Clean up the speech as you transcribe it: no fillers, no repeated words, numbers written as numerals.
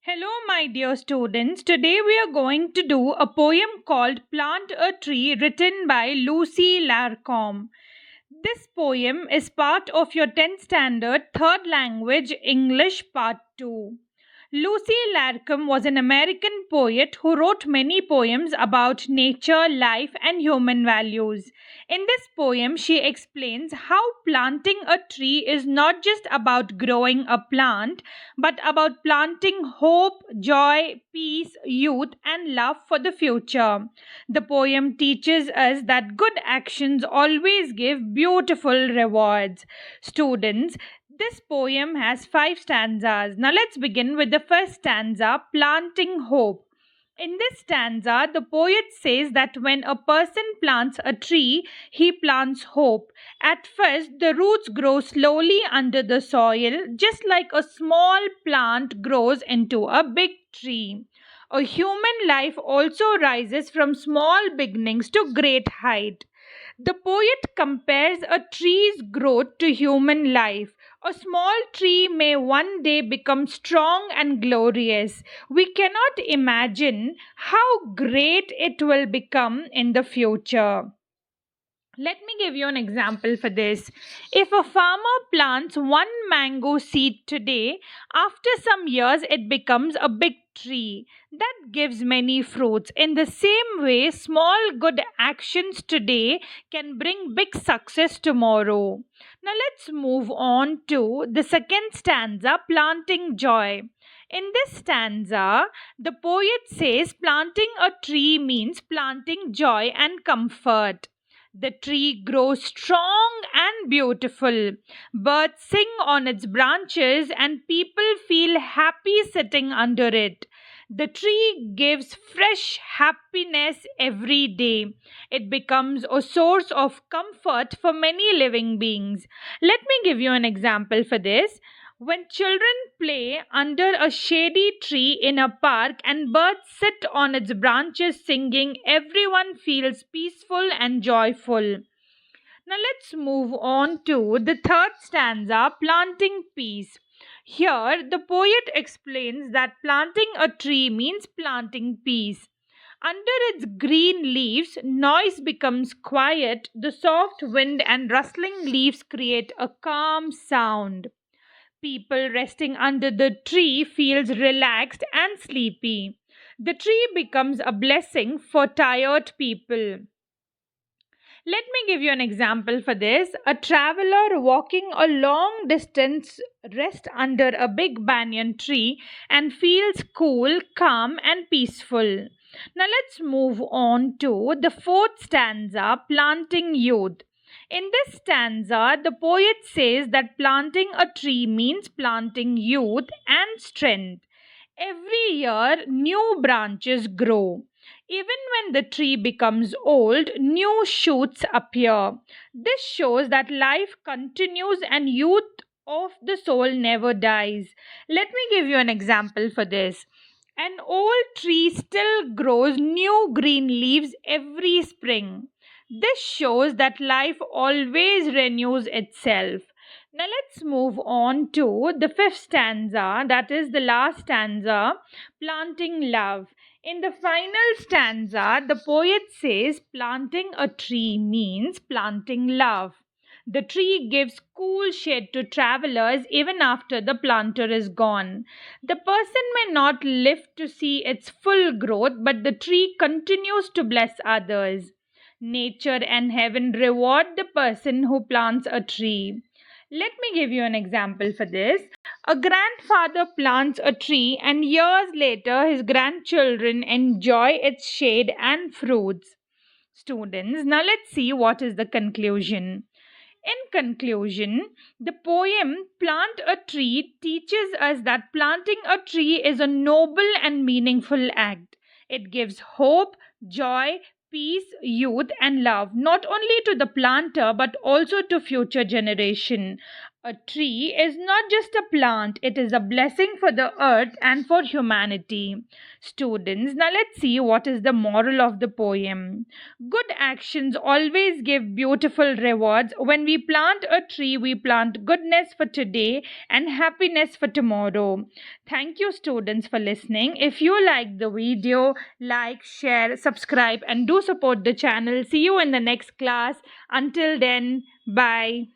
Hello, my dear students. Today we are going to do a poem called Plant a Tree written by Lucy Larcom. This poem is part of your 10th standard third language English part 2. Lucy Larcom was an American poet who wrote many poems about nature, life, and human values. In this poem, she explains how planting a tree is not just about growing a plant, but about planting hope, joy, peace, youth, and love for the future. The poem teaches us that good actions always give beautiful rewards. Students, this poem has 5 stanzas. Now let's begin with the first stanza, Planting Hope. In this stanza, the poet says that when a person plants a tree, he plants hope. At first, the roots grow slowly under the soil, just like a small plant grows into a big tree. A human life also rises from small beginnings to great height. The poet compares a tree's growth to human life. A small tree may one day become strong and glorious. We cannot imagine how great it will become in the future. Let me give you an example for this. If a farmer plants one mango seed today, after some years it becomes a big tree that gives many fruits. In the same way, small good actions today can bring big success tomorrow. Now let's move on to the second stanza, Planting Joy. In this stanza, the poet says planting a tree means planting joy and comfort. The tree grows strong and beautiful. Birds sing on its branches, and people feel happy sitting under it. The tree gives fresh happiness every day. It becomes a source of comfort for many living beings. Let me give you an example for this. When children play under a shady tree in a park and birds sit on its branches singing, everyone feels peaceful and joyful. Now let's move on to the third stanza, Planting Peace. Here, the poet explains that planting a tree means planting peace. Under its green leaves, noise becomes quiet. The soft wind and rustling leaves create a calm sound. People resting under the tree feels relaxed and sleepy. The tree becomes a blessing for tired people. Let me give you an example for this. A traveler walking a long distance rests under a big banyan tree and feels cool, calm, and peaceful. Now let's move on to the fourth stanza, Planting Youth. In this stanza, the poet says that planting a tree means planting youth and strength. Every year, new branches grow. Even when the tree becomes old, new shoots appear. This shows that life continues and youth of the soul never dies. Let me give you an example for this. An old tree still grows new green leaves every spring. This shows that life always renews itself. Now let's move on to the fifth stanza, that is the last stanza, Planting Love. In the final stanza, the poet says planting a tree means planting love. The tree gives cool shade to travelers even after the planter is gone. The person may not live to see its full growth, but the tree continues to bless others. Nature and heaven reward the person who plants a tree. Let me give you an example for this. A grandfather plants a tree, and years later, his grandchildren enjoy its shade and fruits. Students, now let's see what is the conclusion. In conclusion, the poem Plant a Tree teaches us that planting a tree is a noble and meaningful act. It gives hope, joy, peace, youth, and love not only to the planter but also to future generation. A tree is not just a plant, it is a blessing for the earth and for humanity. Students, now let's see what is the moral of the poem. Good actions always give beautiful rewards. When we plant a tree, we plant goodness for today and happiness for tomorrow. Thank you, students, for listening. If you like the video, like, share, subscribe, and do support the channel. See you in the next class. Until then, bye.